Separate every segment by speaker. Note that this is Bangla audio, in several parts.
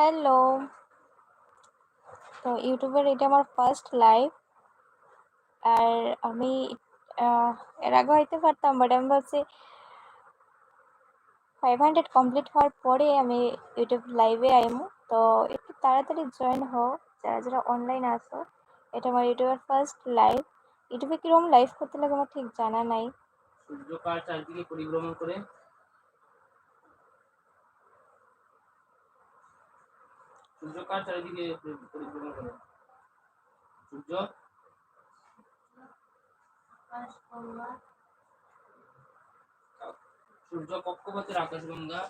Speaker 1: হ্যালো। তো ইউটিউবের এটা আমার ফার্স্ট লাইভ। আর আমি এর আগে হইতে পারতাম, বাট আমি ভাবছি 500 কমপ্লিট হওয়ার পরে আমি ইউটিউব লাইভে আইমু। তো একটু তাড়াতাড়ি জয়েন হও যারা যারা অনলাইন আছো। এটা আমার ইউটিউবের ফার্স্ট লাইভ। ইউটিউবে কিরকম লাইভ করতে লাগে আমার ঠিক জানা নাই।
Speaker 2: সূর্য কার চারদিকে পরিভ্রমণ করে? সূর্য কার চারিদিকে পরিভ্রমণ করে? সূর্য সূর্য কক্ষপথের আকাশগঙ্গা।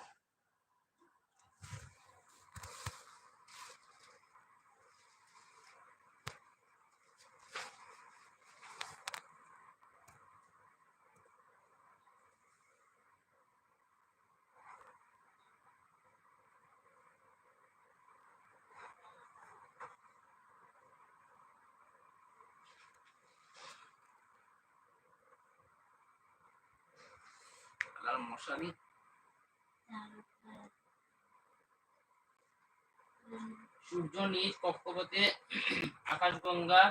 Speaker 2: মশারি। সূর্য নিজ কক্ষপথে আকাশগঙ্গা